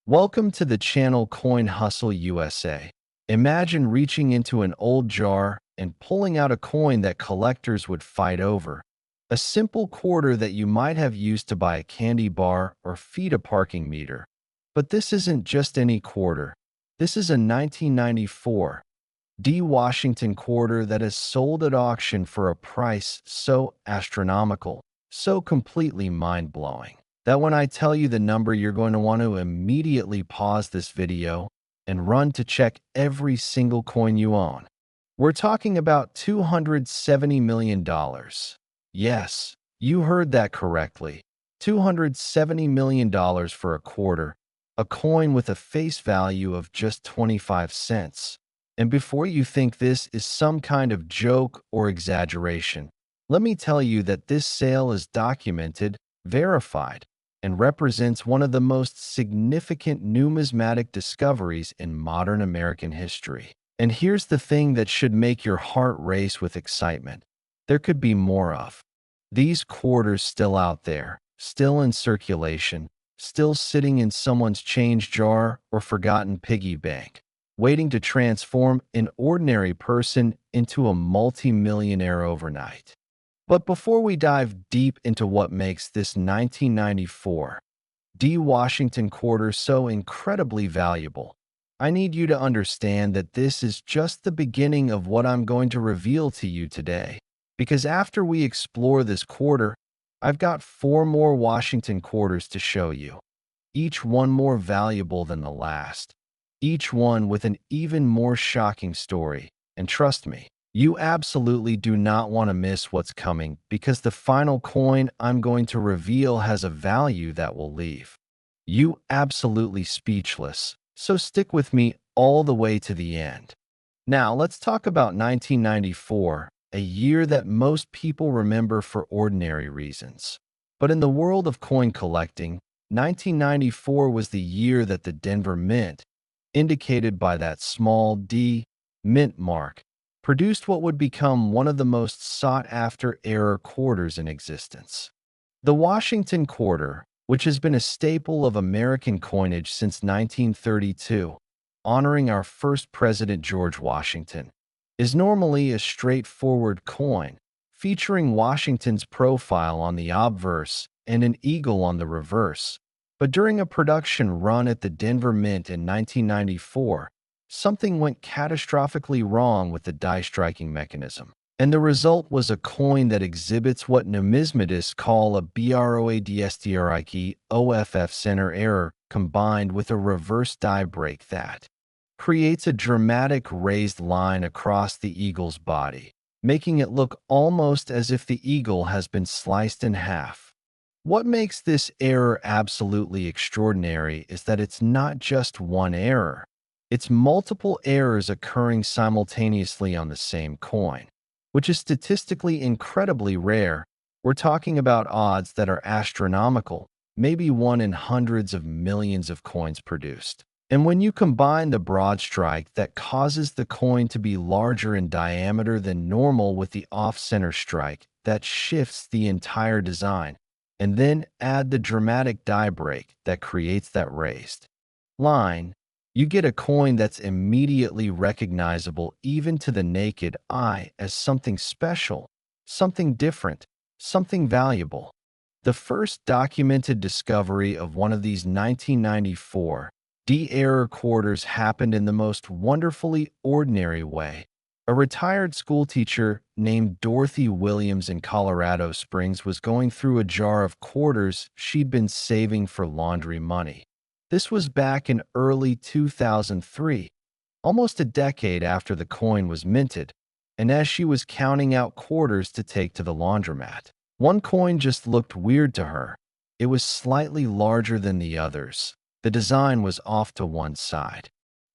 Welcome to the channel Coin Hustle USA. Imagine reaching into an old jar and pulling out a coin that collectors would fight over. A simple quarter that you might have used to buy a candy bar or feed a parking meter. But this isn't just any quarter. This is a 1994 D. Washington quarter that is sold at auction for a price so astronomical, so completely mind-blowing, that when I tell you the number, you're going to want to immediately pause this video and run to check every single coin you own. We're talking about $270 million. Yes, you heard that correctly. $270 million for a quarter, a coin with a face value of just 25 cents. And before you think this is some kind of joke or exaggeration, let me tell you that this sale is documented, verified, and represents one of the most significant numismatic discoveries in modern American history. And here's the thing that should make your heart race with excitement. There could be more of these quarters still out there, still in circulation, still sitting in someone's change jar or forgotten piggy bank, waiting to transform an ordinary person into a multi-millionaire overnight. But before we dive deep into what makes this 1994 D. Washington quarter so incredibly valuable, I need you to understand that this is just the beginning of what I'm going to reveal to you today. Because after we explore this quarter, I've got 4 more Washington quarters to show you, each one more valuable than the last, each one with an even more shocking story. And trust me, you absolutely do not want to miss what's coming, because the final coin I'm going to reveal has a value that will leave you absolutely speechless. So stick with me all the way to the end. Now let's talk about 1994, a year that most people remember for ordinary reasons. But in the world of coin collecting, 1994 was the year that the Denver Mint, indicated by that small D mint mark, produced what would become one of the most sought-after era quarters in existence. The Washington quarter, which has been a staple of American coinage since 1932, honoring our first president George Washington, is normally a straightforward coin, featuring Washington's profile on the obverse and an eagle on the reverse. But during a production run at the Denver Mint in 1994, something went catastrophically wrong with the die striking mechanism. And the result was a coin that exhibits what numismatists call a broadstrike OFF center error combined with a reverse die break that creates a dramatic raised line across the eagle's body, making it look almost as if the eagle has been sliced in half. What makes this error absolutely extraordinary is that it's not just one error. It's multiple errors occurring simultaneously on the same coin, which is statistically incredibly rare. We're talking about odds that are astronomical, maybe 1 in hundreds of millions of coins produced. And when you combine the broad strike that causes the coin to be larger in diameter than normal with the off-center strike that shifts the entire design, and then add the dramatic die break that creates that raised line, you get a coin that's immediately recognizable even to the naked eye as something special, something different, something valuable. The first documented discovery of one of these 1994 D-error quarters happened in the most wonderfully ordinary way. A retired schoolteacher named Dorothy Williams in Colorado Springs was going through a jar of quarters she'd been saving for laundry money. This was back in early 2003, almost a decade after the coin was minted, and as she was counting out quarters to take to the laundromat, one coin just looked weird to her. It was slightly larger than the others. The design was off to one side,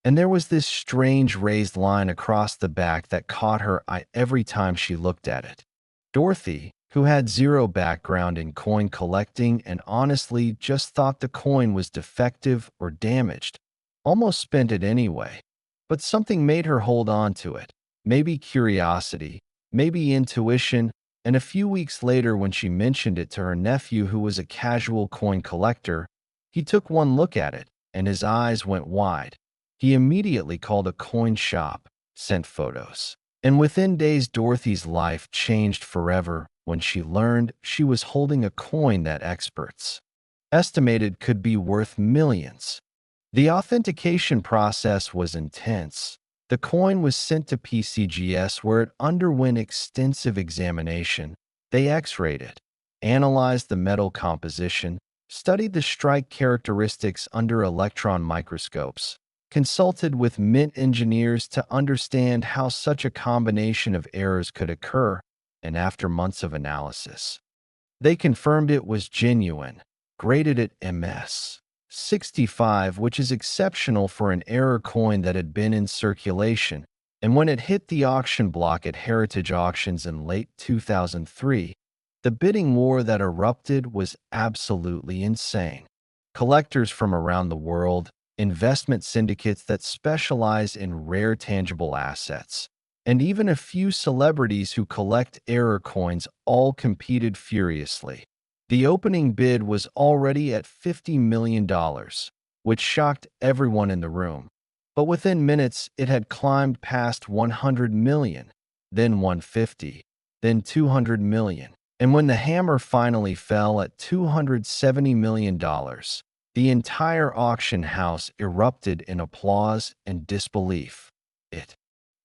and there was this strange raised line across the back that caught her eye every time she looked at it. Dorothy, who had zero background in coin collecting and honestly just thought the coin was defective or damaged, almost spent it anyway. But something made her hold on to it. Maybe curiosity, maybe intuition, and a few weeks later when she mentioned it to her nephew, who was a casual coin collector, he took one look at it, and his eyes went wide. He immediately called a coin shop, sent photos. And within days, Dorothy's life changed forever when she learned she was holding a coin that experts estimated could be worth millions. The authentication process was intense. The coin was sent to PCGS where it underwent extensive examination. They X-rayed it, analyzed the metal composition, studied the strike characteristics under electron microscopes, consulted with mint engineers to understand how such a combination of errors could occur, and after months of analysis, they confirmed it was genuine, graded it MS 65, which is exceptional for an error coin that had been in circulation. And when it hit the auction block at Heritage Auctions in late 2003, the bidding war that erupted was absolutely insane. Collectors from around the world, investment syndicates that specialize in rare tangible assets, and even a few celebrities who collect error coins all competed furiously. The opening bid was already at $50 million, which shocked everyone in the room. But within minutes, it had climbed past 100 million, then 150, then 200 million. And when the hammer finally fell at $270 million, the entire auction house erupted in applause and disbelief. It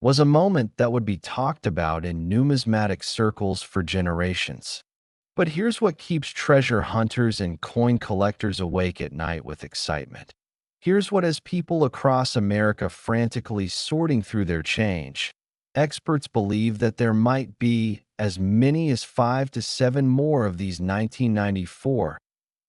was a moment that would be talked about in numismatic circles for generations. But here's what keeps treasure hunters and coin collectors awake at night with excitement. Here's what has people across America frantically sorting through their change. Experts believe that there might be as many as 5 to 7 more of these 1994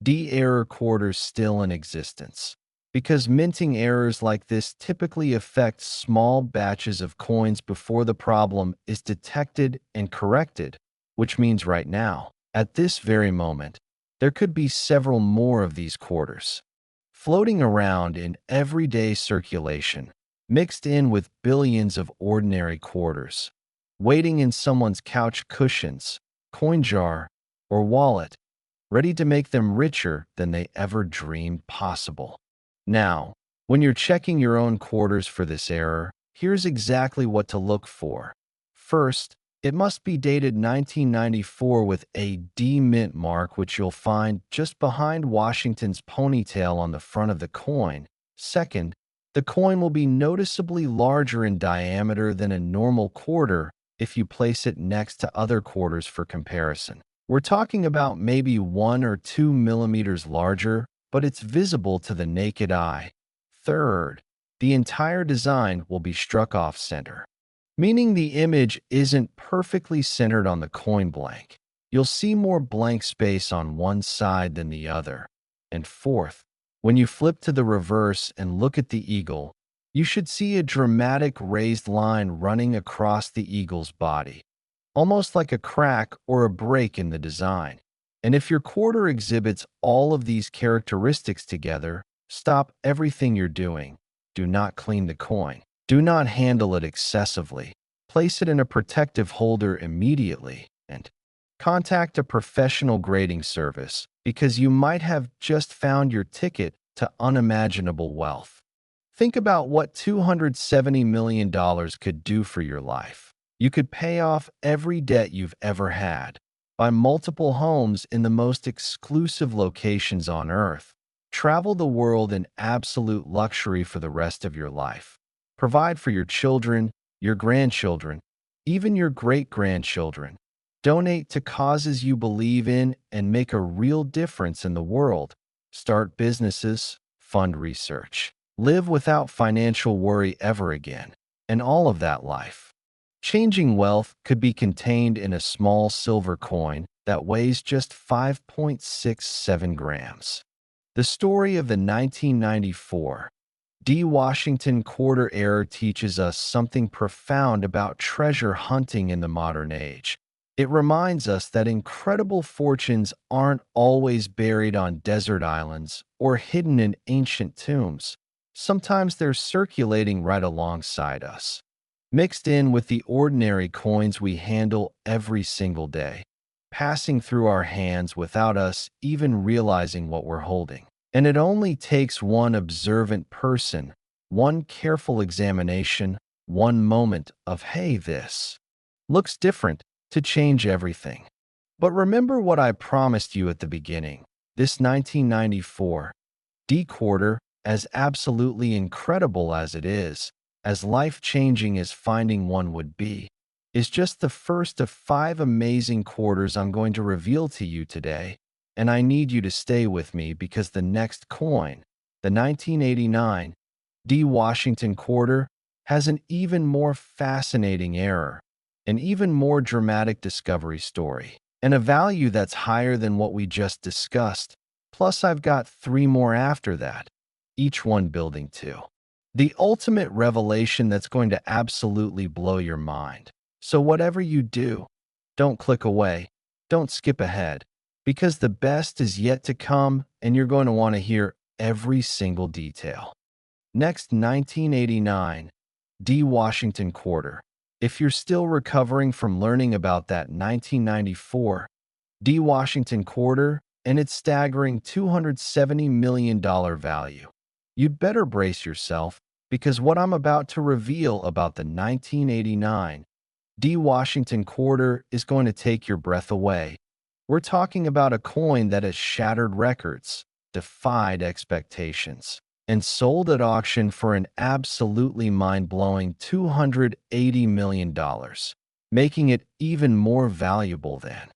D-error quarters still in existence. Because minting errors like this typically affect small batches of coins before the problem is detected and corrected, which means right now, at this very moment, there could be several more of these quarters floating around in everyday circulation, mixed in with billions of ordinary quarters, waiting in someone's couch cushions, coin jar, or wallet, ready to make them richer than they ever dreamed possible. Now, when you're checking your own quarters for this error, here's exactly what to look for. First, it must be dated 1994 with a D mint mark, which you'll find just behind Washington's ponytail on the front of the coin. Second, the coin will be noticeably larger in diameter than a normal quarter if you place it next to other quarters for comparison. We're talking about maybe 1 or 2 millimeters larger, but it's visible to the naked eye. Third, the entire design will be struck off center, meaning the image isn't perfectly centered on the coin blank. You'll see more blank space on one side than the other. And fourth, when you flip to the reverse and look at the eagle, you should see a dramatic raised line running across the eagle's body, almost like a crack or a break in the design. And if your quarter exhibits all of these characteristics together, stop everything you're doing. Do not clean the coin. Do not handle it excessively. Place it in a protective holder immediately and contact a professional grading service because you might have just found your ticket to unimaginable wealth. Think about what $270 million could do for your life. You could pay off every debt you've ever had, buy multiple homes in the most exclusive locations on Earth, travel the world in absolute luxury for the rest of your life, provide for your children, your grandchildren, even your great-grandchildren, donate to causes you believe in and make a real difference in the world, start businesses, fund research, live without financial worry ever again, and all of that life. Changing wealth could be contained in a small silver coin that weighs just 5.67 grams. The story of the 1994 D. Washington quarter error teaches us something profound about treasure hunting in the modern age. It reminds us that incredible fortunes aren't always buried on desert islands or hidden in ancient tombs. Sometimes they're circulating right alongside us, mixed in with the ordinary coins we handle every single day, passing through our hands without us even realizing what we're holding. And it only takes one observant person, one careful examination, one moment of, hey, this looks different, to change everything. But remember what I promised you at the beginning. This 1994 D quarter, as absolutely incredible as it is, as life-changing as finding one would be, is just the first of 5 amazing quarters I'm going to reveal to you today. And I need you to stay with me because the next coin, the 1989 D Washington quarter, has an even more fascinating error, an even more dramatic discovery story, and a value that's higher than what we just discussed. Plus, I've got 3 more after that, each one building to the ultimate revelation that's going to absolutely blow your mind. So whatever you do, don't click away, don't skip ahead, because the best is yet to come and you're going to want to hear every single detail. Next, 1989, D. Washington quarter. If you're still recovering from learning about that 1994 D. Washington quarter and its staggering $270 million value, you'd better brace yourself because what I'm about to reveal about the 1989 D. Washington quarter is going to take your breath away. We're talking about a coin that has shattered records, defied expectations, and sold at auction for an absolutely mind-blowing $280 million, making it even more valuable than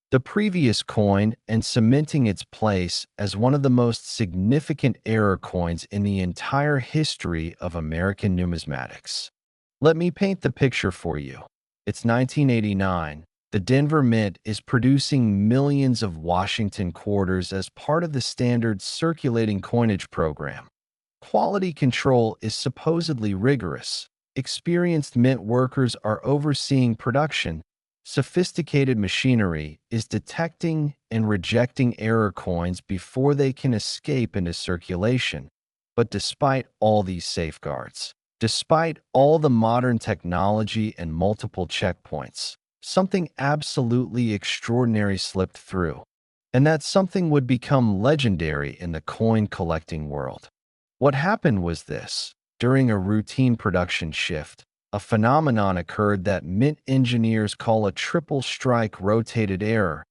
the previous coin and cementing its place as one of the most significant error coins in the entire history of American numismatics. Let me paint the picture for you. It's 1989. The Denver Mint is producing millions of Washington quarters as part of the standard circulating coinage program. Quality control is supposedly rigorous. Experienced mint workers are overseeing production. Sophisticated machinery is detecting and rejecting error coins before they can escape into circulation. But despite all these safeguards, despite all the modern technology and multiple checkpoints, something absolutely extraordinary slipped through. And that something would become legendary in the coin collecting world. What happened was this. During a routine production shift, a phenomenon occurred that mint engineers call a triple strike rotated error.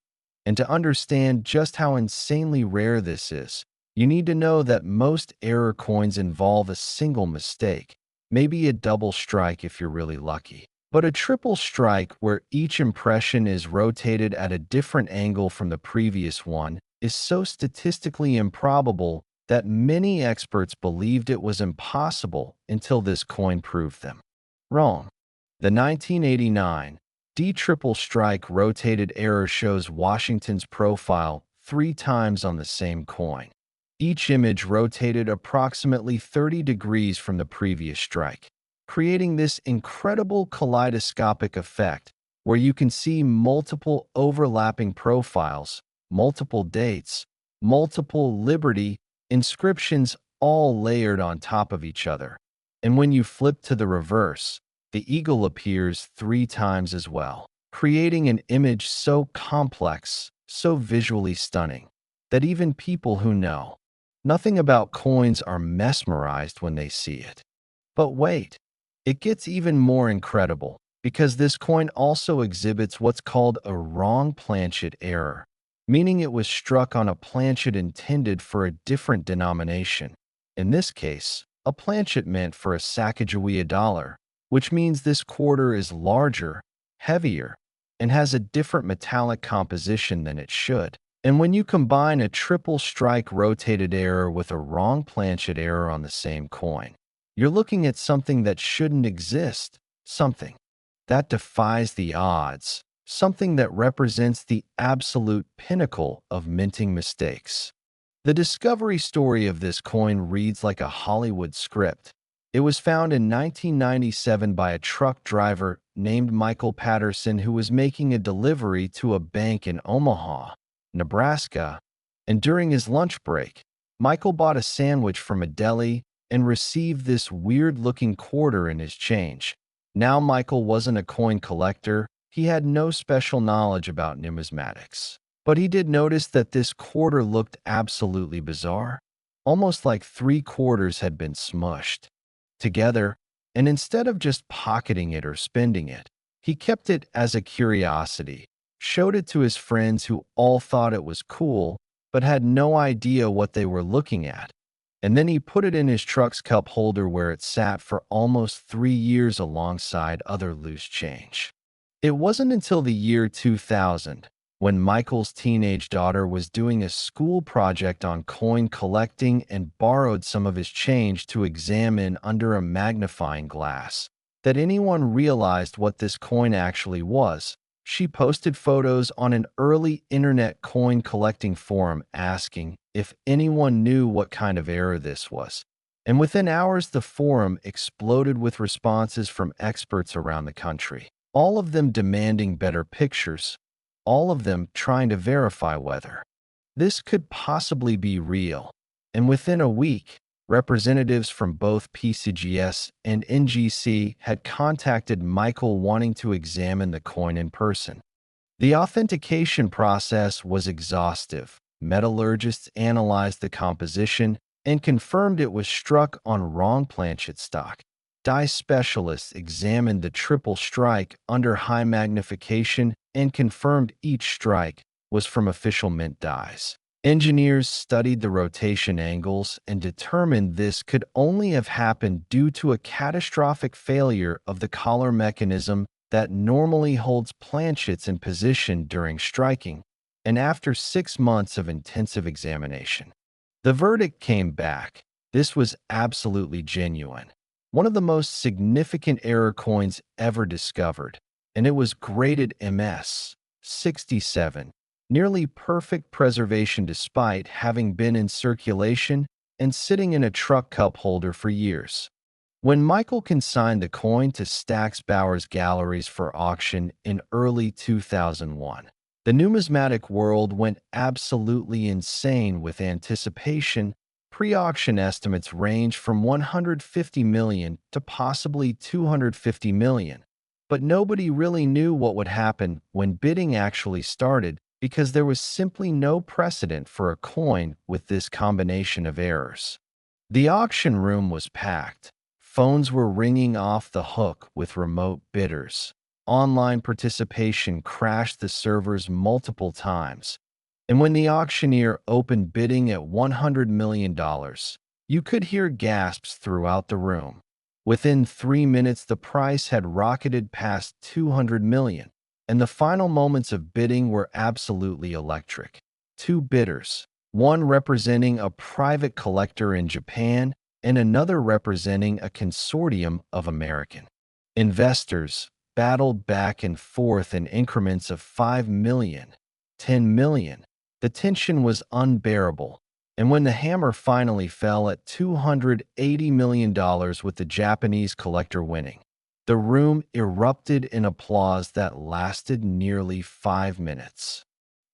And to understand just how insanely rare this is, you need to know that most error coins involve a single mistake, maybe a double strike if you're really lucky. But a triple strike, where each impression is rotated at a different angle from the previous one, is so statistically improbable that many experts believed it was impossible until this coin proved them wrong. The 1989 D triple strike rotated error shows Washington's profile 3 times on the same coin. Each image rotated approximately 30 degrees from the previous strike, creating this incredible kaleidoscopic effect where you can see multiple overlapping profiles, multiple dates, multiple Liberty inscriptions all layered on top of each other. And when you flip to the reverse, the eagle appears 3 times as well, creating an image so complex, so visually stunning, that even people who know nothing about coins are mesmerized when they see it. But wait, it gets even more incredible, because this coin also exhibits what's called a wrong planchet error, meaning it was struck on a planchet intended for a different denomination. In this case, a planchet meant for a Sacagawea dollar, which means this quarter is larger, heavier, and has a different metallic composition than it should. And when you combine a triple strike rotated error with a wrong planchet error on the same coin, you're looking at something that shouldn't exist, something that defies the odds, something that represents the absolute pinnacle of minting mistakes. The discovery story of this coin reads like a Hollywood script. It was found in 1997 by a truck driver named Michael Patterson who was making a delivery to a bank in Omaha, Nebraska, and during his lunch break, Michael bought a sandwich from a deli and received this weird-looking quarter in his change. Now Michael wasn't a coin collector, he had no special knowledge about numismatics. But he did notice that this quarter looked absolutely bizarre. almost like 3/4 had been smushed together, and instead of just pocketing it or spending it, he kept it as a curiosity, showed it to his friends who all thought it was cool, but had no idea what they were looking at. And then he put it in his truck's cup holder where it sat for almost 3 years alongside other loose change. It wasn't until the year 2000, when Michael's teenage daughter was doing a school project on coin collecting and borrowed some of his change to examine under a magnifying glass, that anyone realized what this coin actually was. She posted photos on an early internet coin collecting forum asking if anyone knew what kind of error this was. And within hours, the forum exploded with responses from experts around the country, all of them demanding better pictures, all of them trying to verify whether this could possibly be real. And within a week, representatives from both PCGS and NGC had contacted Michael wanting to examine the coin in person. The authentication process was exhaustive. Metallurgists analyzed the composition and confirmed it was struck on wrong planchet stock. Die specialists examined the triple strike under high magnification and confirmed each strike was from official mint dies. Engineers studied the rotation angles and determined this could only have happened due to a catastrophic failure of the collar mechanism that normally holds planchets in position during striking. And after 6 months of intensive examination, the verdict came back. This was absolutely genuine, one of the most significant error coins ever discovered, and it was graded MS 67, nearly perfect preservation despite having been in circulation and sitting in a truck cup holder for years. When Michael consigned the coin to Stax Bauer's galleries for auction in early 2001, the numismatic world went absolutely insane with anticipation. Pre-auction estimates range from 150 million to possibly 250 million, but nobody really knew what would happen when bidding actually started because there was simply no precedent for a coin with this combination of errors. The auction room was packed. Phones were ringing off the hook with remote bidders. Online participation crashed the servers multiple times. And when the auctioneer opened bidding at $100 million, you could hear gasps throughout the room. Within 3 minutes, the price had rocketed past 200 million, and the final moments of bidding were absolutely electric. 2 bidders, one representing a private collector in Japan and another representing a consortium of American investors, battled back and forth in increments of 5 million, 10 million. The tension was unbearable, and when the hammer finally fell at $280 million with the Japanese collector winning, the room erupted in applause that lasted nearly 5 minutes.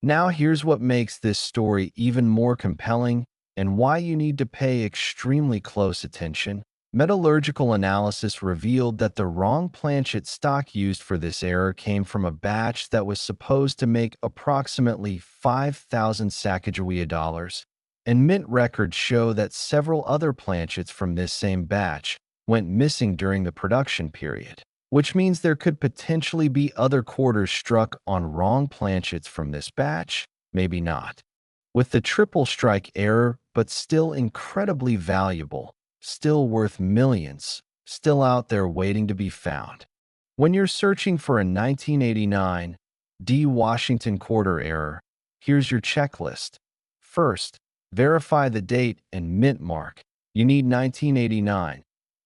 Now here's what makes this story even more compelling and why you need to pay extremely close attention. Metallurgical analysis revealed that the wrong planchet stock used for this error came from a batch that was supposed to make approximately 5,000 Sacagawea dollars, and mint records show that several other planchets from this same batch went missing during the production period, which means there could potentially be other quarters struck on wrong planchets from this batch, maybe not. With the triple strike error, but still incredibly valuable, still worth millions, still out there waiting to be found. When you're searching for a 1989 D. Washington quarter error, here's your checklist. First, verify the date and mint mark. You need 1989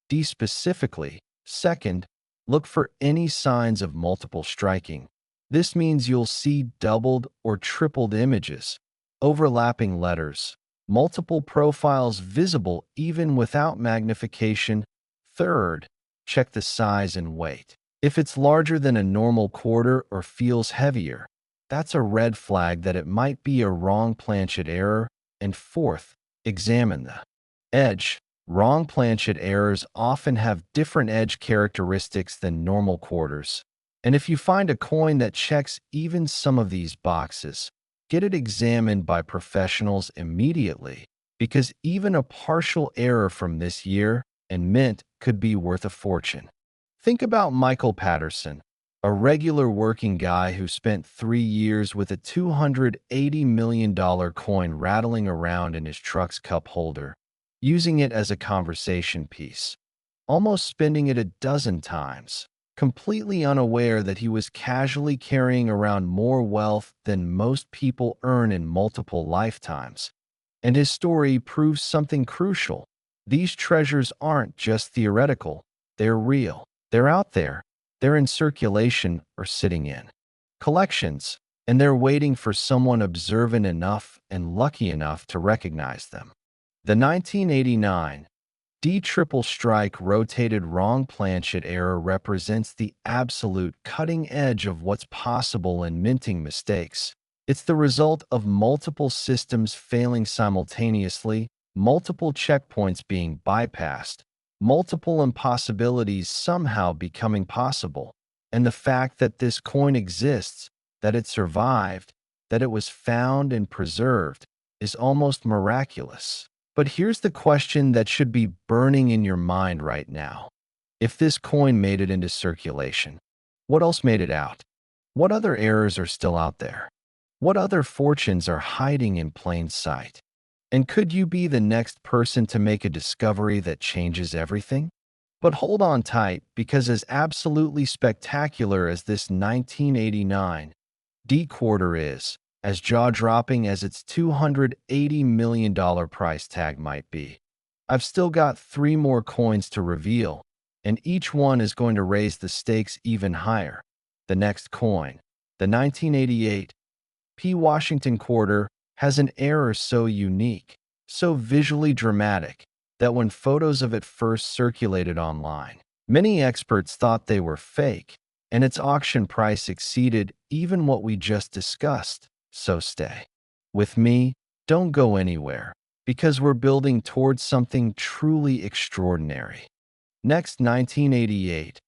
D specifically. Second, look for any signs of multiple striking. This means you'll see doubled or tripled images, overlapping letters, multiple profiles visible even without magnification. Third, check the size and weight. If it's larger than a normal quarter or feels heavier, that's a red flag that it might be a wrong planchet error. And fourth, examine the edge. Wrong planchet errors often have different edge characteristics than normal quarters. And if you find a coin that checks even some of these boxes, get it examined by professionals immediately. because even a partial error from this year and mint could be worth a fortune. Think about Michael Patterson, a regular working guy who spent 3 years with a $280 million coin rattling around in his truck's cup holder, using it as a conversation piece, almost spending it a dozen times, completely unaware that he was casually carrying around more wealth than most people earn in multiple lifetimes. And his story proves something crucial. These treasures aren't just theoretical, they're real. They're out there. They're in circulation or sitting in collections, and they're waiting for someone observant enough and lucky enough to recognize them. The 1989 Triple Strike rotated wrong planchet error represents the absolute cutting edge of what's possible in minting mistakes. It's the result of multiple systems failing simultaneously, multiple checkpoints being bypassed, multiple impossibilities somehow becoming possible, and the fact that this coin exists, that it survived, that it was found and preserved, is almost miraculous. But here's the question that should be burning in your mind right now. If this coin made it into circulation, what else made it out? What other errors are still out there? What other fortunes are hiding in plain sight? And could you be the next person to make a discovery that changes everything? But hold on tight, because as absolutely spectacular as this 1989 D quarter is, as jaw-dropping as its $280 million price tag might be, I've still got 3 more coins to reveal, and each one is going to raise the stakes even higher. The next coin, the 1988 P. Washington quarter, has an error so unique, so visually dramatic, that when photos of it first circulated online, many experts thought they were fake, and its auction price exceeded even what we just discussed. So stay with me, don't go anywhere, because we're building towards something truly extraordinary. Next, 1988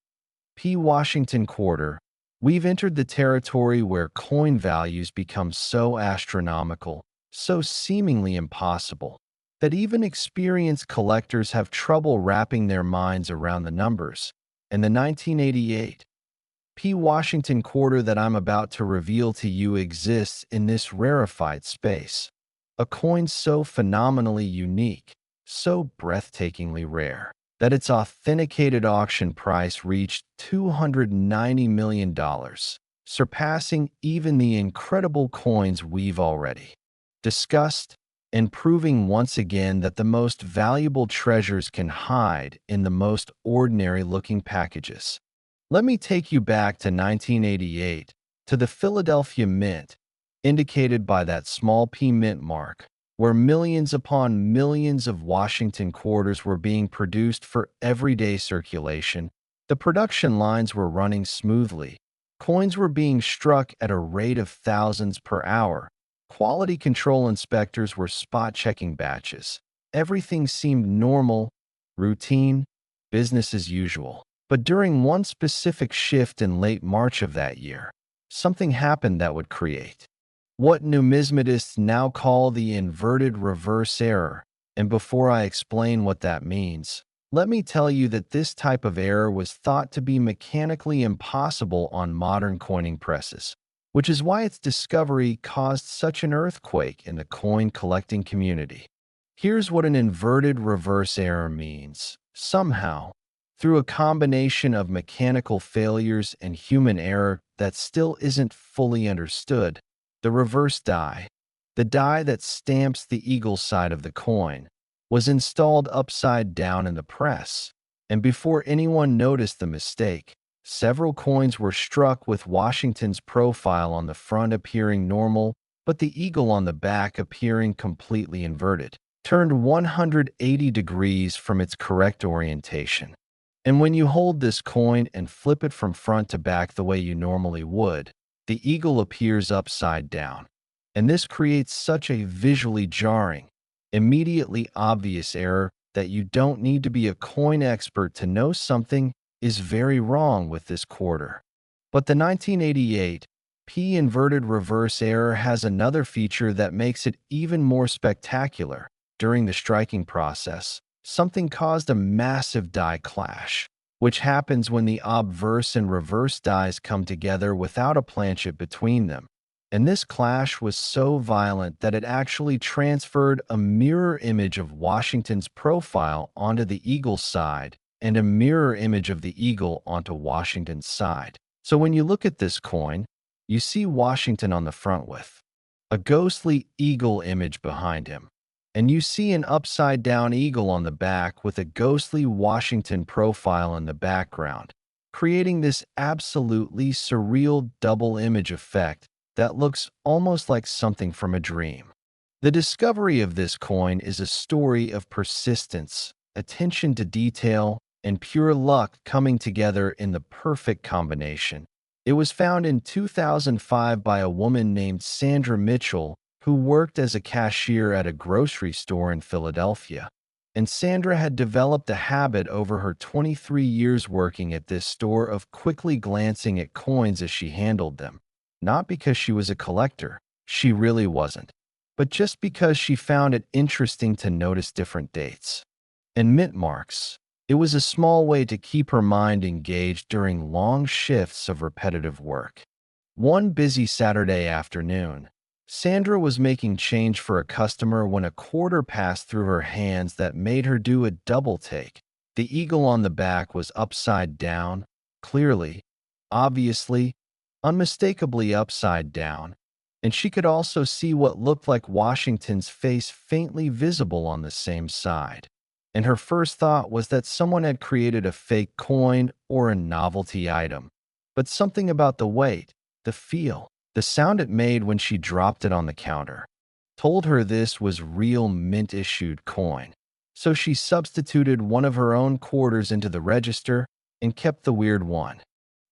P. Washington quarter. We've entered the territory where coin values become so astronomical, so seemingly impossible, that even experienced collectors have trouble wrapping their minds around the numbers. And the 1988 P. Washington quarter that I'm about to reveal to you exists in this rarefied space. A coin so phenomenally unique, so breathtakingly rare, that its authenticated auction price reached $290 million, surpassing even the incredible coins we've already discussed, and proving once again that the most valuable treasures can hide in the most ordinary-looking packages. Let me take you back to 1988, to the Philadelphia Mint, indicated by that small P mint mark, where millions upon millions of Washington quarters were being produced for everyday circulation. The production lines were running smoothly. Coins were being struck at a rate of thousands per hour. Quality control inspectors were spot-checking batches. Everything seemed normal, routine, business as usual. But during one specific shift in late March of that year, something happened that would create what numismatists now call the inverted reverse error. And before I explain what that means, let me tell you that this type of error was thought to be mechanically impossible on modern coining presses, which is why its discovery caused such an earthquake in the coin collecting community. Here's what an inverted reverse error means. Somehow, through a combination of mechanical failures and human error that still isn't fully understood, the reverse die, the die that stamps the eagle side of the coin, was installed upside down in the press. And before anyone noticed the mistake, several coins were struck with Washington's profile on the front appearing normal, but the eagle on the back appearing completely inverted, turned 180 degrees from its correct orientation. And when you hold this coin and flip it from front to back the way you normally would, the eagle appears upside down. And this creates such a visually jarring, immediately obvious error that you don't need to be a coin expert to know something is very wrong with this quarter. But the 1988 P inverted reverse error has another feature that makes it even more spectacular. during the striking process, something caused a massive die clash, which happens when the obverse and reverse dies come together without a planchet between them. And this clash was so violent that it actually transferred a mirror image of Washington's profile onto the eagle's side and a mirror image of the eagle onto Washington's side. So when you look at this coin, you see Washington on the front with a ghostly eagle image behind him, and you see an upside-down eagle on the back with a ghostly Washington profile in the background, creating this absolutely surreal double image effect that looks almost like something from a dream. The discovery of this coin is a story of persistence, attention to detail, and pure luck coming together in the perfect combination. It was found in 2005 by a woman named Sandra Mitchell, who worked as a cashier at a grocery store in Philadelphia. And Sandra had developed a habit over her 23 years working at this store of quickly glancing at coins as she handled them. Not because she was a collector, she really wasn't, but just because she found it interesting to notice different dates and mint marks. It was a small way to keep her mind engaged during long shifts of repetitive work. One busy Saturday afternoon, Sandra was making change for a customer when a quarter passed through her hands that made her do a double take. The eagle on the back was upside down, clearly, obviously, unmistakably upside down, and she could also see what looked like Washington's face faintly visible on the same side. And her first thought was that someone had created a fake coin or a novelty item. But something about the weight, the feel, the sound it made when she dropped it on the counter told her this was real mint-issued coin. So she substituted one of her own quarters into the register and kept the weird one.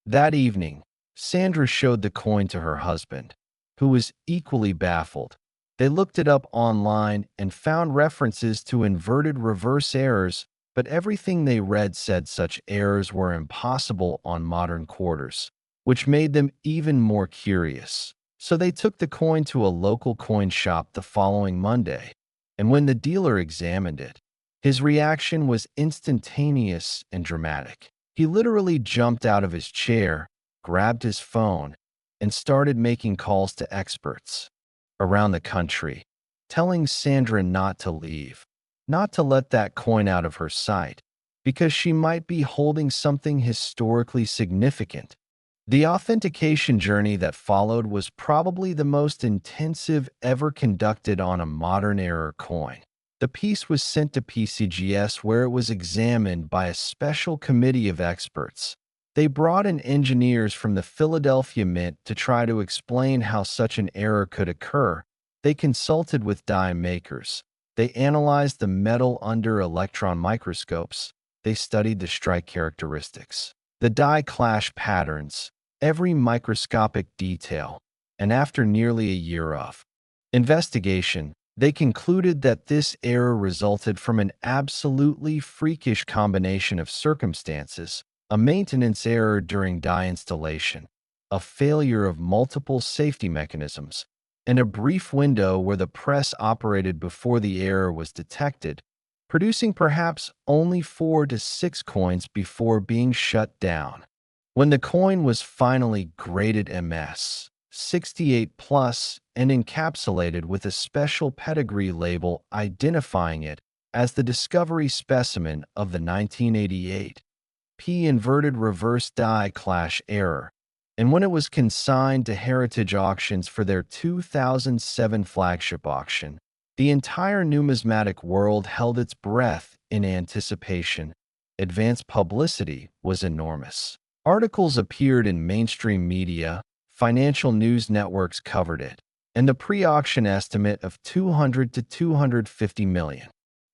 That evening, Sandra showed the coin to her husband, who was equally baffled. They looked it up online and found references to inverted reverse errors, but everything they read said such errors were impossible on modern quarters, which made them even more curious. So they took the coin to a local coin shop the following Monday, and when the dealer examined it, his reaction was instantaneous and dramatic. He literally jumped out of his chair, grabbed his phone, and started making calls to experts around the country, telling Sandra not to leave, not to let that coin out of her sight, because she might be holding something historically significant. The authentication journey that followed was probably the most intensive ever conducted on a modern-era coin. The piece was sent to PCGS, where it was examined by a special committee of experts. They brought in engineers from the Philadelphia Mint to try to explain how such an error could occur. They consulted with die makers. They analyzed the metal under electron microscopes. They studied the strike characteristics, the die clash patterns, every microscopic detail. And after nearly a year of investigation, they concluded that this error resulted from an absolutely freakish combination of circumstances: a maintenance error during die installation, a failure of multiple safety mechanisms, and a brief window where the press operated before the error was detected, producing perhaps only 4 to 6 coins before being shut down. When the coin was finally graded MS 68 plus and encapsulated with a special pedigree label identifying it as the discovery specimen of the 1988 P inverted reverse die clash error, and when it was consigned to Heritage Auctions for their 2007 flagship auction, the entire numismatic world held its breath in anticipation. Advanced publicity was enormous. Articles appeared in mainstream media, financial news networks covered it, and the pre-auction estimate of $200 to $250 million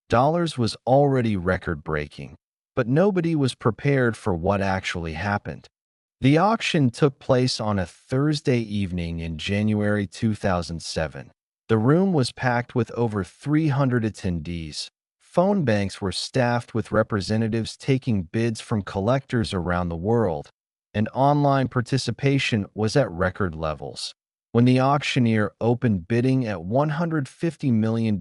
was already record-breaking. But nobody was prepared for what actually happened. The auction took place on a Thursday evening in January 2007. The room was packed with over 300 attendees. Phone banks were staffed with representatives taking bids from collectors around the world, and online participation was at record levels. When the auctioneer opened bidding at $150 million,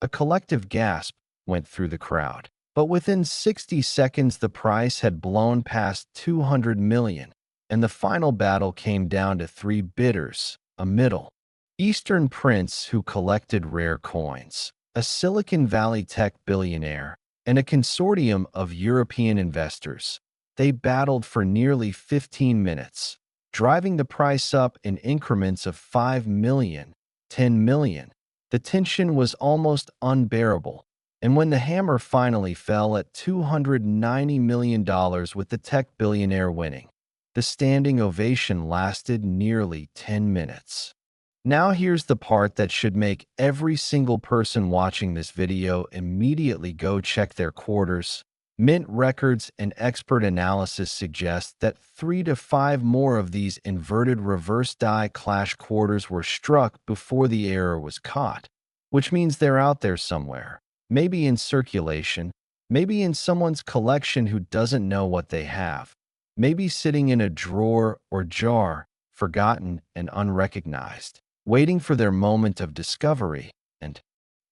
A collective gasp went through the crowd. But within 60 seconds, the price had blown past 200 million, and the final battle came down to three bidders, a Middle Eastern prince who collected rare coins, a Silicon Valley tech billionaire, and a consortium of European investors. They battled for nearly 15 minutes, driving the price up in increments of 5 million, 10 million. The tension was almost unbearable, and when the hammer finally fell at $290 million with the tech billionaire winning, the standing ovation lasted nearly 10 minutes. Now here's the part that should make every single person watching this video immediately go check their quarters. Mint records and expert analysis suggest that 3 to 5 more of these inverted reverse die clash quarters were struck before the error was caught, which means they're out there somewhere, maybe in circulation, maybe in someone's collection who doesn't know what they have, maybe sitting in a drawer or jar, forgotten and unrecognized, waiting for their moment of discovery, and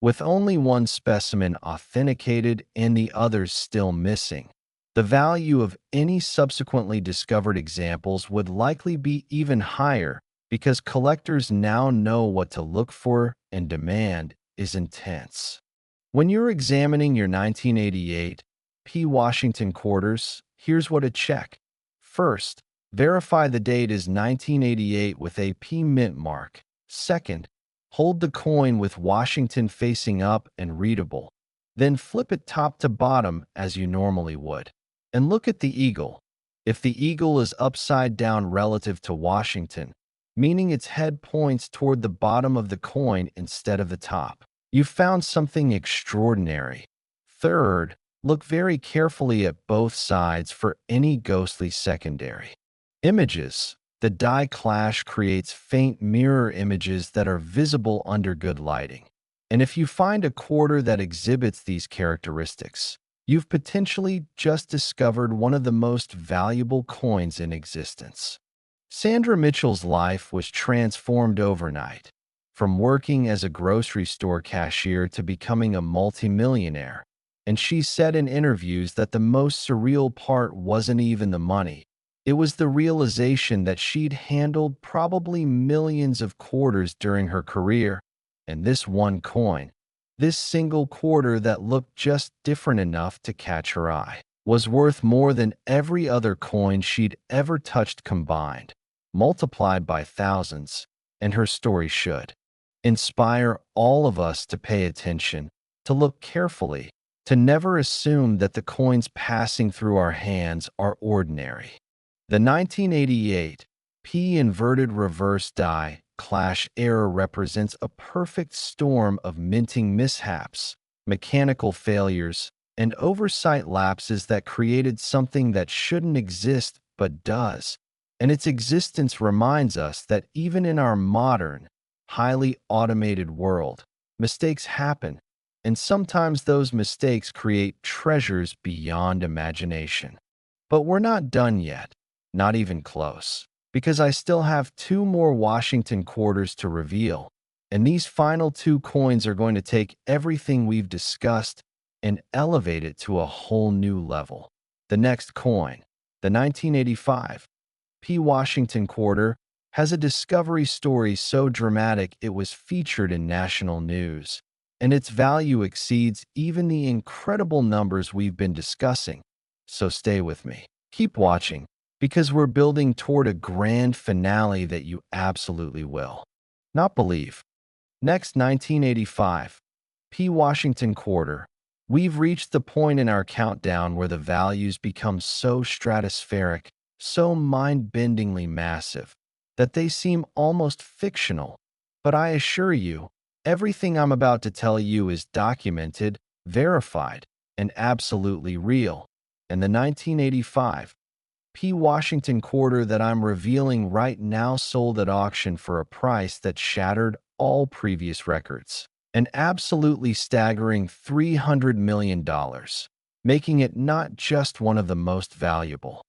with only one specimen authenticated and the others still missing, the value of any subsequently discovered examples would likely be even higher because collectors now know what to look for and demand is intense. When you're examining your 1988 P. Washington quarters, here's what to check. First, verify the date is 1988 with a P mint mark. Second, hold the coin with Washington facing up and readable. Then flip it top to bottom as you normally would. And look at the eagle. If the eagle is upside down relative to Washington, meaning its head points toward the bottom of the coin instead of the top, you've found something extraordinary. Third, look very carefully at both sides for any ghostly secondary images. The die clash creates faint mirror images that are visible under good lighting. And if you find a quarter that exhibits these characteristics, you've potentially just discovered one of the most valuable coins in existence. Sandra Mitchell's life was transformed overnight, from working as a grocery store cashier to becoming a multimillionaire. And she said in interviews that the most surreal part wasn't even the money. It was the realization that she'd handled probably millions of quarters during her career, and this one coin, this single quarter that looked just different enough to catch her eye, was worth more than every other coin she'd ever touched combined, multiplied by thousands, and her story should inspire all of us to pay attention, to look carefully, to never assume that the coins passing through our hands are ordinary. The 1988 P inverted reverse die clash error represents a perfect storm of minting mishaps, mechanical failures, and oversight lapses that created something that shouldn't exist but does. And its existence reminds us that even in our modern, highly automated world, mistakes happen, and sometimes those mistakes create treasures beyond imagination. But we're not done yet. Not even close, because I still have 2 more Washington quarters to reveal, and these final 2 coins are going to take everything we've discussed and elevate it to a whole new level. The next coin, the 1985 P. Washington quarter, has a discovery story so dramatic it was featured in national news, and its value exceeds even the incredible numbers we've been discussing. So stay with me. Keep watching, because we're building toward a grand finale that you absolutely will not believe. Next, 1985 P. Washington quarter. We've reached the point in our countdown where the values become so stratospheric, so mind-bendingly massive, that they seem almost fictional. But I assure you, everything I'm about to tell you is documented, verified, and absolutely real. And the 1985 P. Washington quarter that I'm revealing right now sold at auction for a price that shattered all previous records, an absolutely staggering $300 million, making it not just one of the most valuable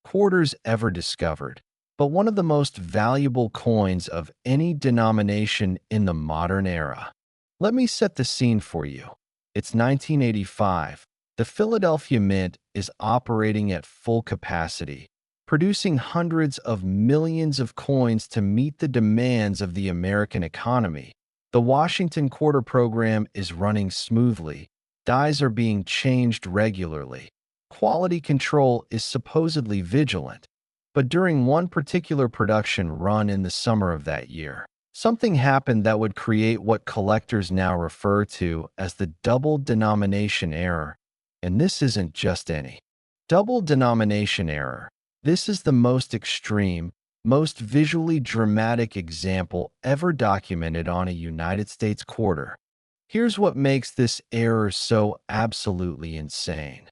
quarters ever discovered, but one of the most valuable coins of any denomination in the modern era. Let me set the scene for you. It's 1985. The Philadelphia Mint is operating at full capacity, producing hundreds of millions of coins to meet the demands of the American economy. The Washington Quarter program is running smoothly. Dies are being changed regularly. Quality control is supposedly vigilant. But during one particular production run in the summer of that year, something happened that would create what collectors now refer to as the double denomination error. And this isn't just any double denomination error. This is the most extreme, most visually dramatic example ever documented on a United States quarter. Here's what makes this error so absolutely insane.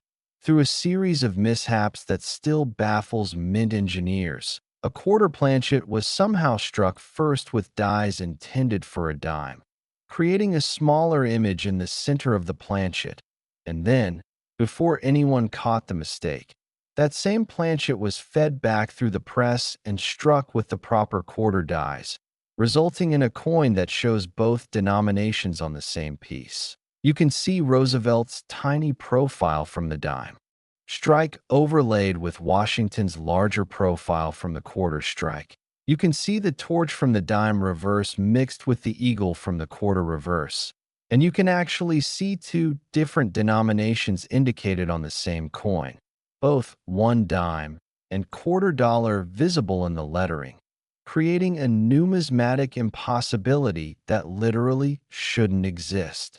Through a series of mishaps that still baffles mint engineers, a quarter planchet was somehow struck first with dies intended for a dime, creating a smaller image in the center of the planchet. And then, before anyone caught the mistake, that same planchet was fed back through the press and struck with the proper quarter dies, resulting in a coin that shows both denominations on the same piece. You can see Roosevelt's tiny profile from the dime strike overlaid with Washington's larger profile from the quarter strike. You can see the torch from the dime reverse mixed with the eagle from the quarter reverse. And you can actually see two different denominations indicated on the same coin, both 1 dime and $quarter visible in the lettering, creating a numismatic impossibility that literally shouldn't exist.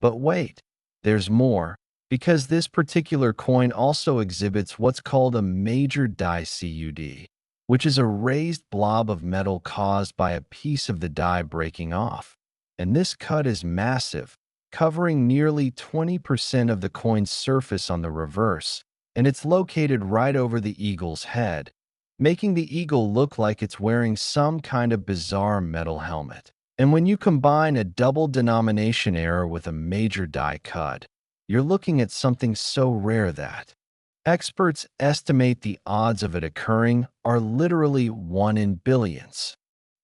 But wait, there's more, because this particular coin also exhibits what's called a major die CUD, which is a raised blob of metal caused by a piece of the die breaking off. And this cut is massive, covering nearly 20% of the coin's surface on the reverse, and it's located right over the eagle's head, making the eagle look like it's wearing some kind of bizarre metal helmet. And when you combine a double denomination error with a major die cut, you're looking at something so rare that experts estimate the odds of it occurring are literally 1 in billions.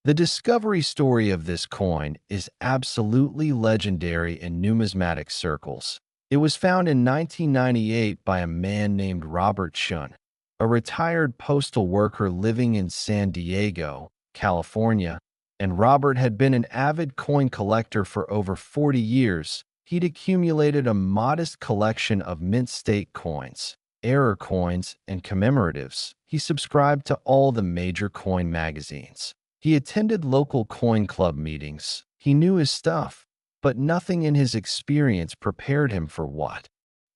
The discovery story of this coin is absolutely legendary in numismatic circles. It was found in 1998 by a man named Robert Shun, a retired postal worker living in San Diego, California, and Robert had been an avid coin collector for over 40 years. He'd accumulated a modest collection of mint state coins, error coins, and commemoratives. He subscribed to all the major coin magazines. He attended local coin club meetings. He knew his stuff, but nothing in his experience prepared him for what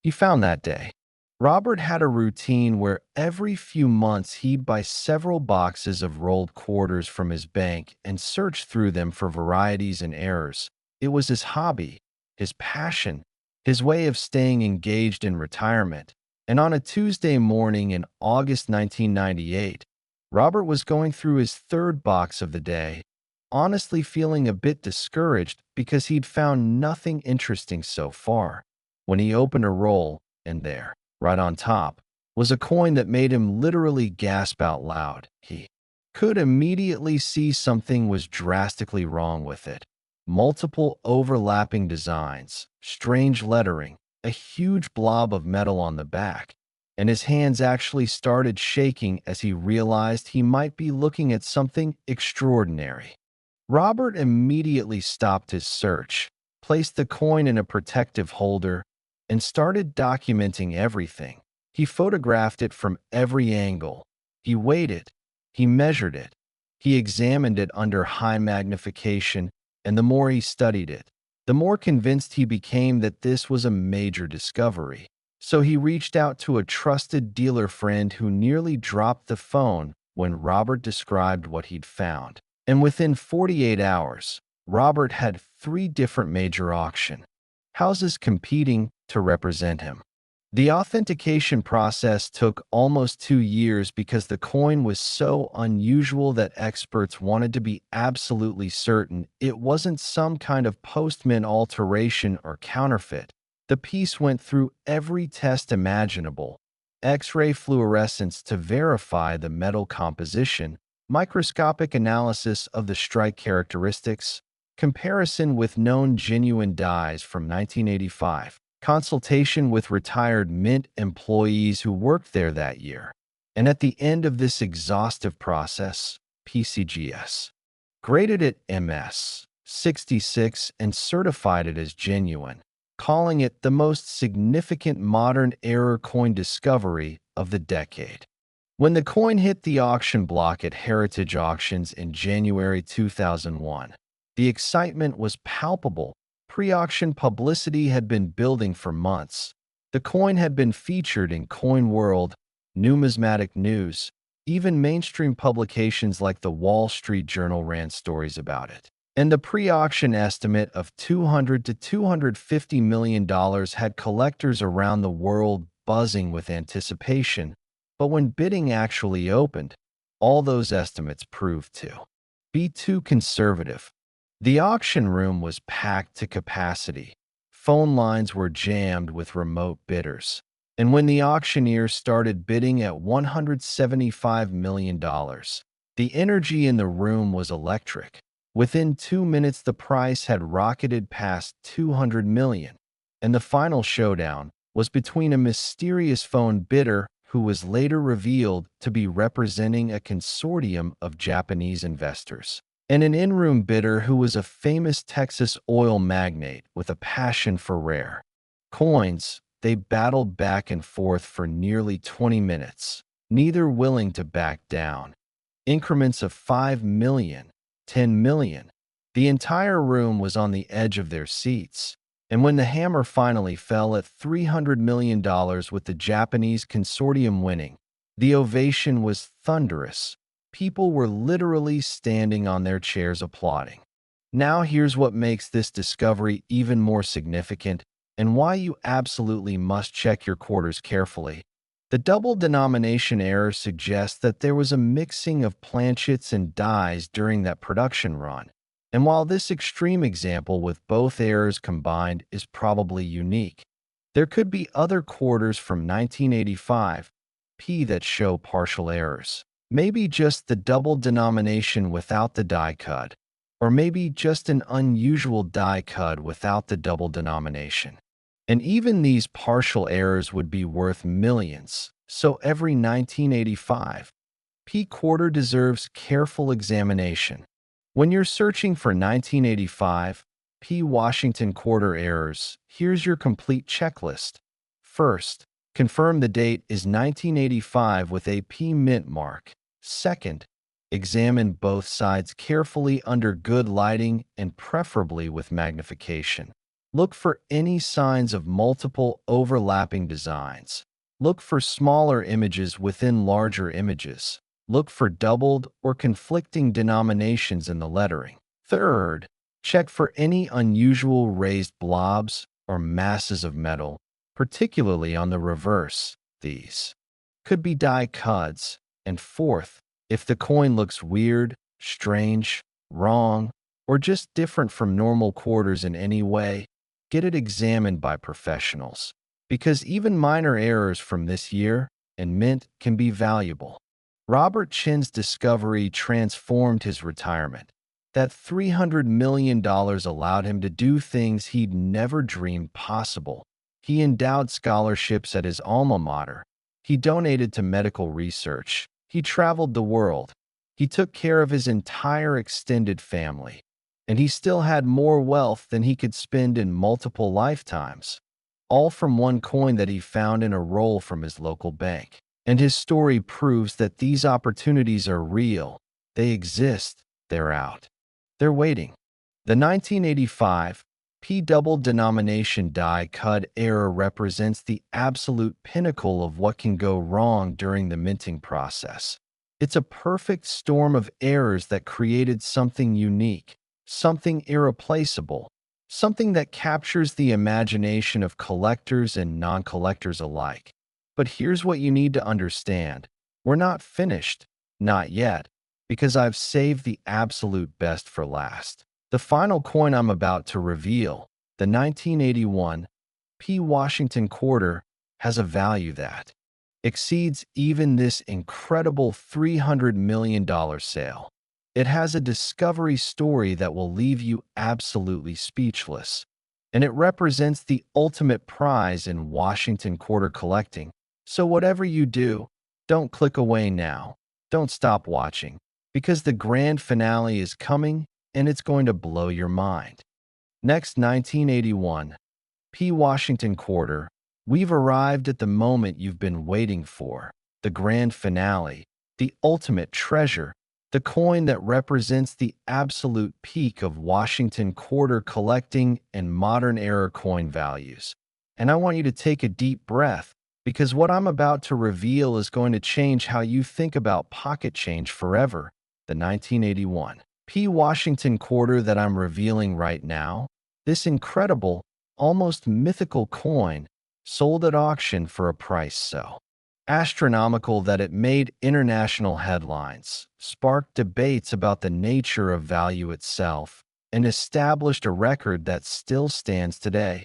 he found that day. Robert had a routine where every few months he'd buy several boxes of rolled quarters from his bank and search through them for varieties and errors. It was his hobby, his passion, his way of staying engaged in retirement. And on a Tuesday morning in August 1998, Robert was going through his third box of the day, honestly feeling a bit discouraged because he'd found nothing interesting so far, when he opened a roll, and there, right on top, was a coin that made him literally gasp out loud. He could immediately see something was drastically wrong with it. Multiple overlapping designs, strange lettering, a huge blob of metal on the back, and his hands actually started shaking as he realized he might be looking at something extraordinary. Robert immediately stopped his search, placed the coin in a protective holder, and started documenting everything. He photographed it from every angle. He weighed it. He measured it. He examined it under high magnification, and the more he studied it, the more convinced he became that this was a major discovery. So he reached out to a trusted dealer friend who nearly dropped the phone when Robert described what he'd found. And within 48 hours, Robert had 3 different major auction houses competing to represent him. The authentication process took almost 2 years because the coin was so unusual that experts wanted to be absolutely certain it wasn't some kind of post-mint alteration or counterfeit. The piece went through every test imaginable: X-ray fluorescence to verify the metal composition, microscopic analysis of the strike characteristics, comparison with known genuine dies from 1985, consultation with retired Mint employees who worked there that year. And at the end of this exhaustive process, PCGS graded it MS 66 and certified it as genuine, calling it the most significant modern error coin discovery of the decade. When the coin hit the auction block at Heritage Auctions in January 2001, the excitement was palpable. Pre-auction publicity had been building for months. The coin had been featured in Coin World, Numismatic News, even mainstream publications like the Wall Street Journal ran stories about it. And the pre-auction estimate of $200 to $250 million had collectors around the world buzzing with anticipation. But when bidding actually opened, all those estimates proved to be too conservative. The auction room was packed to capacity. Phone lines were jammed with remote bidders. And when the auctioneers started bidding at $175 million, the energy in the room was electric. Within 2 minutes, the price had rocketed past $200 million, and the final showdown was between a mysterious phone bidder who was later revealed to be representing a consortium of Japanese investors, and an in-room bidder who was a famous Texas oil magnate with a passion for rare coins. They battled back and forth for nearly 20 minutes, neither willing to back down. Increments of 5 million, 10 million. The entire room was on the edge of their seats. And when the hammer finally fell at $300 million with the Japanese consortium winning, the ovation was thunderous. People were literally standing on their chairs applauding. Now here's what makes this discovery even more significant and why you absolutely must check your quarters carefully. The double denomination error suggests that there was a mixing of planchets and dies during that production run. And while this extreme example with both errors combined is probably unique, there could be other quarters from 1985 P that show partial errors. Maybe just the double denomination without the die cut, or maybe just an unusual die cut without the double denomination. And even these partial errors would be worth millions, so every 1985 P quarter deserves careful examination. When you're searching for 1985 P Washington quarter errors, here's your complete checklist. First, confirm the date is 1985 with a P mint mark. Second, examine both sides carefully under good lighting and preferably with magnification. Look for any signs of multiple overlapping designs. Look for smaller images within larger images. Look for doubled or conflicting denominations in the lettering. Third, check for any unusual raised blobs or masses of metal, particularly on the reverse. These could be die cuts. And fourth, if the coin looks weird, strange, wrong, or just different from normal quarters in any way, get it examined by professionals. Because even minor errors from this year and mint can be valuable. Robert Chin's discovery transformed his retirement. That $300 million allowed him to do things he'd never dreamed possible. He endowed scholarships at his alma mater. He donated to medical research. He traveled the world. He took care of his entire extended family. And he still had more wealth than he could spend in multiple lifetimes. All from one coin that he found in a roll from his local bank. And his story proves that these opportunities are real. They exist. They're out. They're waiting. The 1985 P double denomination die cut error represents the absolute pinnacle of what can go wrong during the minting process. It's a perfect storm of errors that created something unique, something irreplaceable, something that captures the imagination of collectors and non-collectors alike. But here's what you need to understand. We're not finished. Not yet. Because I've saved the absolute best for last. The final coin I'm about to reveal, the 1981 P Washington quarter, has a value that exceeds even this incredible $300 million sale. It has a discovery story that will leave you absolutely speechless, and it represents the ultimate prize in Washington quarter collecting. So whatever you do, don't click away now. Don't stop watching, because the grand finale is coming and it's going to blow your mind. Next, 1981. P. Washington Quarter. We've arrived at the moment you've been waiting for, the grand finale, the ultimate treasure, the coin that represents the absolute peak of Washington Quarter collecting and modern era coin values. And I want you to take a deep breath, because what I'm about to reveal is going to change how you think about pocket change forever. The 1981 P. Washington Quarter that I'm revealing right now, this incredible, almost mythical coin, sold at auction for a price so astronomical that it made international headlines, sparked debates about the nature of value itself, and established a record that still stands today.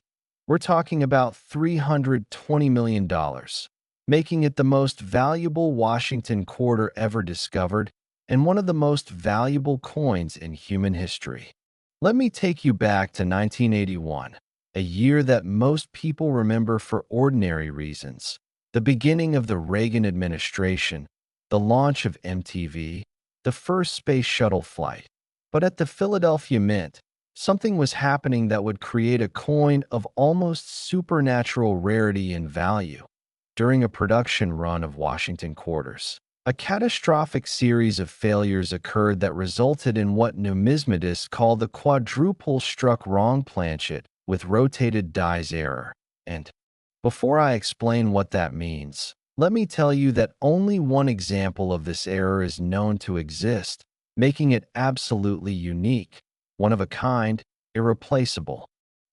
We're talking about $320 million, making it the most valuable Washington quarter ever discovered and one of the most valuable coins in human history. Let me take you back to 1981, a year that most people remember for ordinary reasons. The beginning of the Reagan administration, the launch of MTV, the first space shuttle flight. But at the Philadelphia Mint, something was happening that would create a coin of almost supernatural rarity and value. During a production run of Washington quarters, a catastrophic series of failures occurred that resulted in what numismatists call the quadruple struck wrong planchet with rotated dies error. And before I explain what that means, let me tell you that only one example of this error is known to exist, making it absolutely unique, one of a kind, irreplaceable.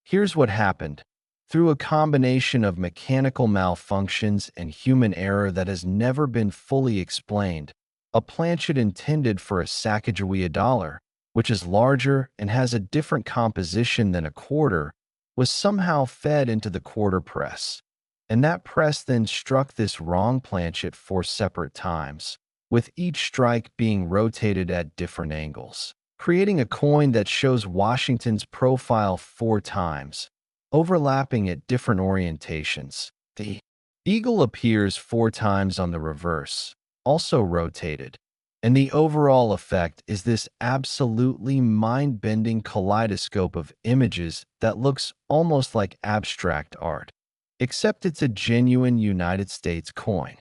Here's what happened. Through a combination of mechanical malfunctions and human error that has never been fully explained, a planchet intended for a Sacagawea dollar, which is larger and has a different composition than a quarter, was somehow fed into the quarter press. And that press then struck this wrong planchet 4 separate times, with each strike being rotated at different angles, creating a coin that shows Washington's profile 4 times, overlapping at different orientations. The eagle appears 4 times on the reverse, also rotated, and the overall effect is this absolutely mind-bending kaleidoscope of images that looks almost like abstract art, except it's a genuine United States coin.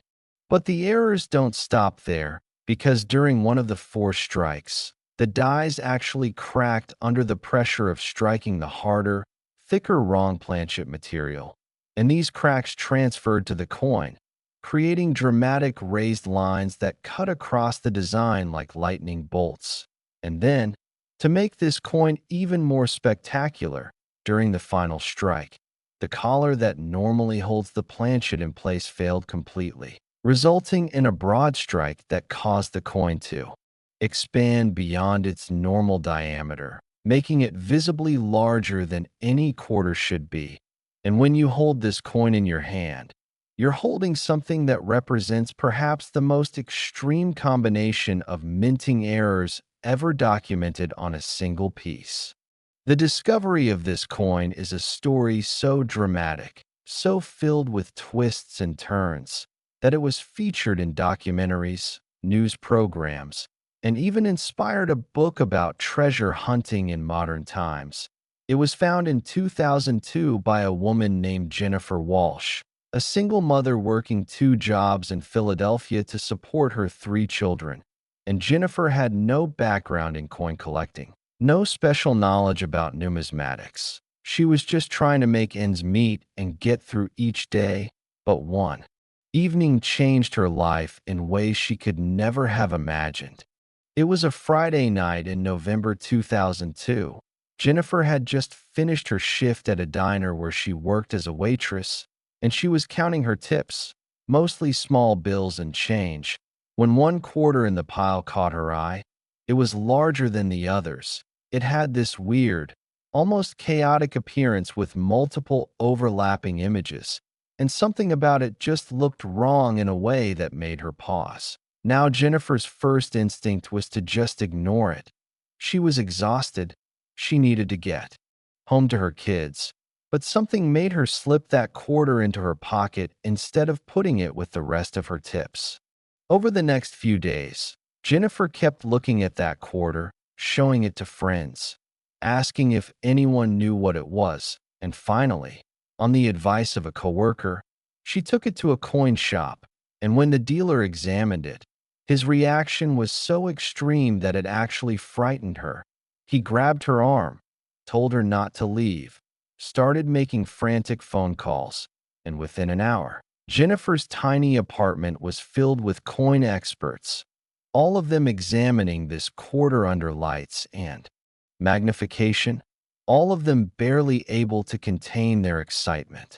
But the errors don't stop there, because during one of the 4 strikes, the dies actually cracked under the pressure of striking the harder, thicker wrong planchet material, and these cracks transferred to the coin, creating dramatic raised lines that cut across the design like lightning bolts. And then, to make this coin even more spectacular, during the final strike, the collar that normally holds the planchet in place failed completely, resulting in a broad strike that caused the coin to expand beyond its normal diameter, making it visibly larger than any quarter should be. And when you hold this coin in your hand, you're holding something that represents perhaps the most extreme combination of minting errors ever documented on a single piece. The discovery of this coin is a story so dramatic, so filled with twists and turns, that it was featured in documentaries, news programs, and even inspired a book about treasure hunting in modern times. It was found in 2002 by a woman named Jennifer Walsh, a single mother working 2 jobs in Philadelphia to support her 3 children. And Jennifer had no background in coin collecting, no special knowledge about numismatics. She was just trying to make ends meet and get through each day. But one evening changed her life in ways she could never have imagined. It was a Friday night in November 2002. Jennifer had just finished her shift at a diner where she worked as a waitress, and she was counting her tips, mostly small bills and change, when one quarter in the pile caught her eye. It was larger than the others. It had this weird, almost chaotic appearance with multiple overlapping images, and something about it just looked wrong in a way that made her pause. Now Jennifer's first instinct was to just ignore it. She was exhausted. She needed to get home to her kids. But something made her slip that quarter into her pocket instead of putting it with the rest of her tips. Over the next few days, Jennifer kept looking at that quarter, showing it to friends, asking if anyone knew what it was, and finally, on the advice of a coworker, she took it to a coin shop, and when the dealer examined it, his reaction was so extreme that it actually frightened her. He grabbed her arm, told her not to leave, started making frantic phone calls, and within an hour, Jennifer's tiny apartment was filled with coin experts, all of them examining this quarter under lights and magnification, all of them barely able to contain their excitement.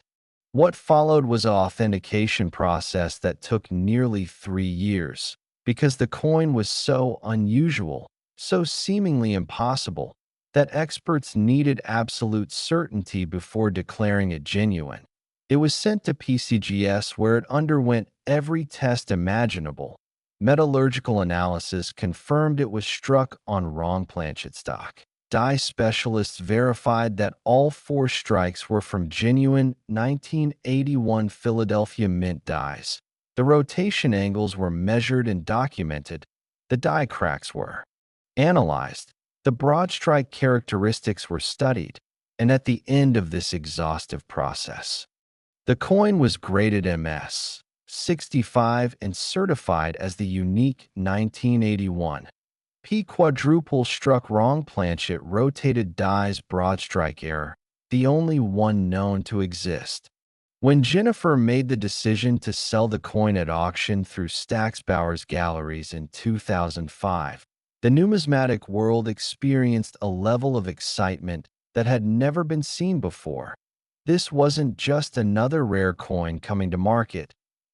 What followed was an authentication process that took nearly 3 years, because the coin was so unusual, so seemingly impossible, that experts needed absolute certainty before declaring it genuine. It was sent to PCGS where it underwent every test imaginable. Metallurgical analysis confirmed it was struck on wrong planchet stock. Die specialists verified that all 4 strikes were from genuine 1981 Philadelphia Mint dies. The rotation angles were measured and documented. The die cracks were analyzed. The broad strike characteristics were studied. And at the end of this exhaustive process, the coin was graded MS 65 and certified as the unique 1981 P quadruple struck wrong planchet rotated dies broad strike error, the only one known to exist. When Jennifer made the decision to sell the coin at auction through Stacksbauer's galleries in 2005, the numismatic world experienced a level of excitement that had never been seen before. This wasn't just another rare coin coming to market.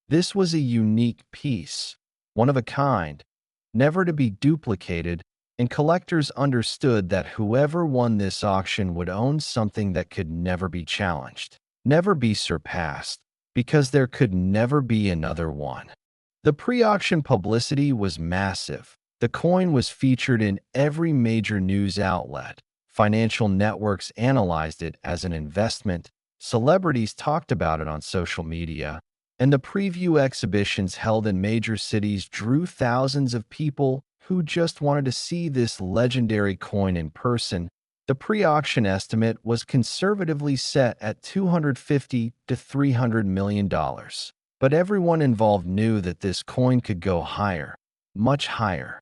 This was a unique piece, one of a kind, never to be duplicated, and collectors understood that whoever won this auction would own something that could never be challenged, never be surpassed, because there could never be another one. The pre-auction publicity was massive. The coin was featured in every major news outlet. Financial networks analyzed it as an investment. Celebrities talked about it on social media, and the preview exhibitions held in major cities drew thousands of people who just wanted to see this legendary coin in person. The pre-auction estimate was conservatively set at $250 to $300 million. But everyone involved knew that this coin could go higher, much higher.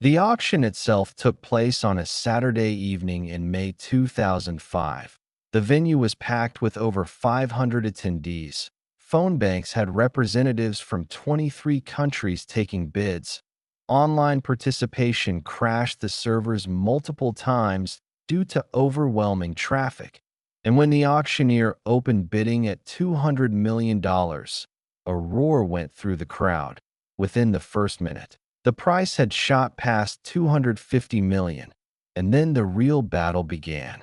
The auction itself took place on a Saturday evening in May 2005. The venue was packed with over 500 attendees. Phone banks had representatives from 23 countries taking bids. Online participation crashed the servers multiple times due to overwhelming traffic. And when the auctioneer opened bidding at $200 million, a roar went through the crowd. Within the first minute, the price had shot past $250 million, and then the real battle began.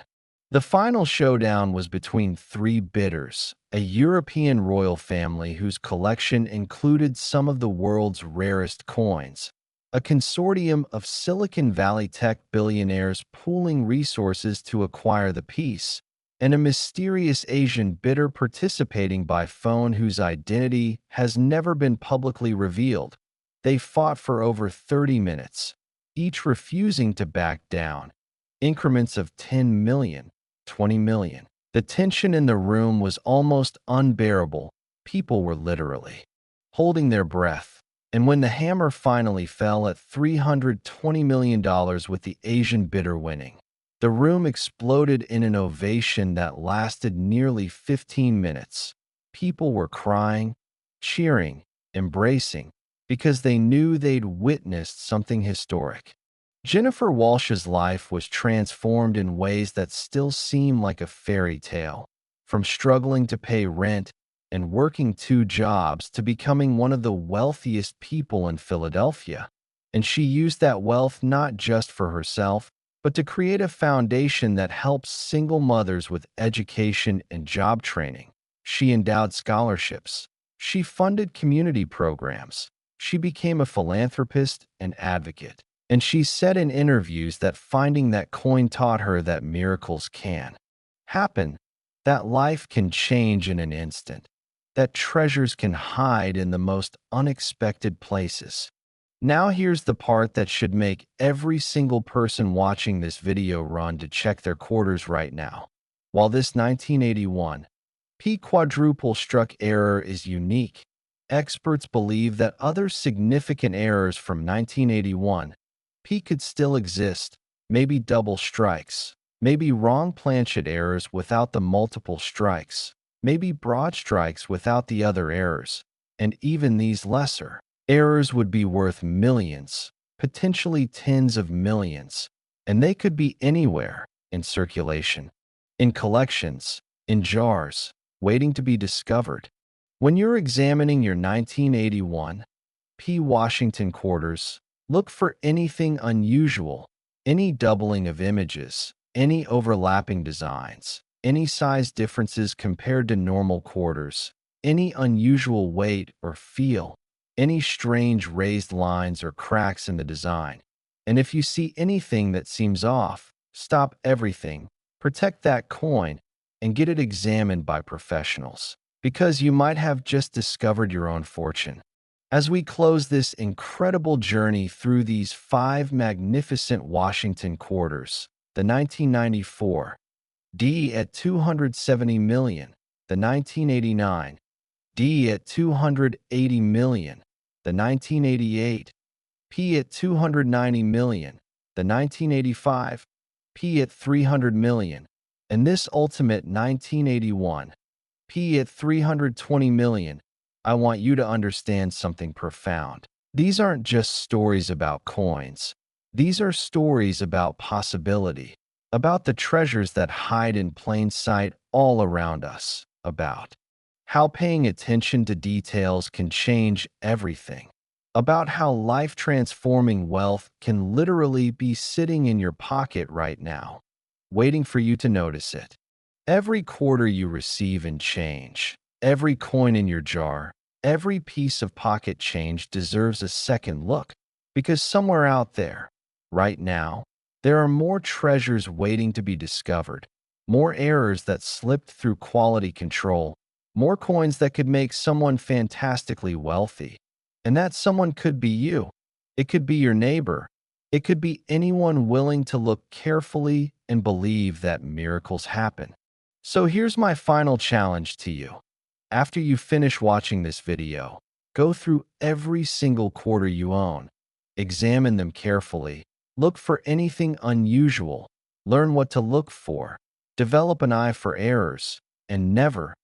The final showdown was between 3 bidders, a European royal family whose collection included some of the world's rarest coins, a consortium of Silicon Valley tech billionaires pooling resources to acquire the piece, and a mysterious Asian bidder participating by phone whose identity has never been publicly revealed. They fought for over 30 minutes, each refusing to back down. Increments of 10 million, 20 million. The tension in the room was almost unbearable. People were literally holding their breath. And when the hammer finally fell at $320 million with the Asian bidder winning, the room exploded in an ovation that lasted nearly 15 minutes. People were crying, cheering, embracing, because they knew they'd witnessed something historic. Jennifer Walsh's life was transformed in ways that still seem like a fairy tale. From struggling to pay rent and working 2 jobs to becoming one of the wealthiest people in Philadelphia. And she used that wealth not just for herself, but to create a foundation that helps single mothers with education and job training. She endowed scholarships. She funded community programs. she became a philanthropist and advocate. And she said in interviews that finding that coin taught her that miracles can happen, that life can change in an instant, that treasures can hide in the most unexpected places. Now here's the part that should make every single person watching this video run to check their quarters right now. While this 1981 P quadruple struck error is unique, experts believe that other significant errors from 1981 P could still exist, maybe double strikes, maybe wrong planchet errors without the multiple strikes, maybe broad strikes without the other errors, and even these lesser errors would be worth millions, potentially tens of millions, and they could be anywhere in circulation, in collections, in jars, waiting to be discovered. When you're examining your 1981 P. Washington quarters, look for anything unusual, any doubling of images, any overlapping designs, any size differences compared to normal quarters, any unusual weight or feel, any strange raised lines or cracks in the design. And if you see anything that seems off, stop everything, protect that coin, and get it examined by professionals, because you might have just discovered your own fortune. As we close this incredible journey through these 5 magnificent Washington quarters, the 1994 D at 270 million, the 1989 D at 280 million, the 1988 P at 290 million, the 1985 P at 300 million, and this ultimate 1981 P at 320 million, I want you to understand something profound. These aren't just stories about coins. These are stories about possibility, about the treasures that hide in plain sight all around us, about how paying attention to details can change everything, about how life-transforming wealth can literally be sitting in your pocket right now, waiting for you to notice it. Every quarter you receive in change, every coin in your jar, every piece of pocket change deserves a second look, because somewhere out there, right now, there are more treasures waiting to be discovered, more errors that slipped through quality control, more coins that could make someone fantastically wealthy. And that someone could be you. It could be your neighbor. It could be anyone willing to look carefully and believe that miracles happen. So here's my final challenge to you. After you finish watching this video, go through every single quarter you own. Examine them carefully. Look for anything unusual. Learn what to look for. Develop an eye for errors. And never,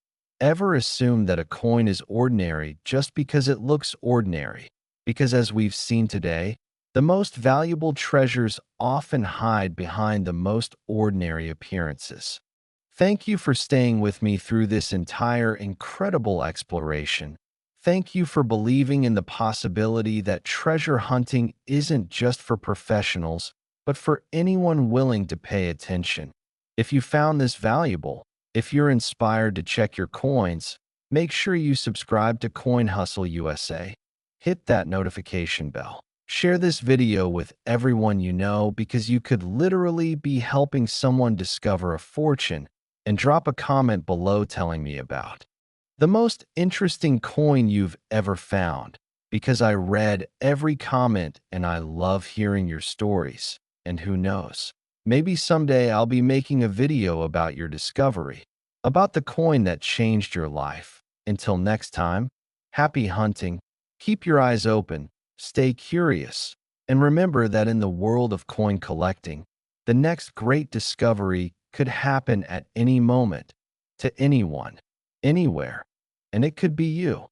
ever assume that a coin is ordinary just because it looks ordinary. Because as we've seen today, the most valuable treasures often hide behind the most ordinary appearances. Thank you for staying with me through this entire incredible exploration. Thank you for believing in the possibility that treasure hunting isn't just for professionals, but for anyone willing to pay attention. If you found this valuable, if you're inspired to check your coins, make sure you subscribe to Coin Hustle USA. Hit that notification bell. Share this video with everyone you know, because you could literally be helping someone discover a fortune. And drop a comment below telling me about the most interesting coin you've ever found, because I read every comment and I love hearing your stories. And who knows, maybe someday I'll be making a video about your discovery, about the coin that changed your life. Until next time, happy hunting, keep your eyes open, stay curious, and remember that in the world of coin collecting, the next great discovery could happen at any moment, to anyone, anywhere, and it could be you.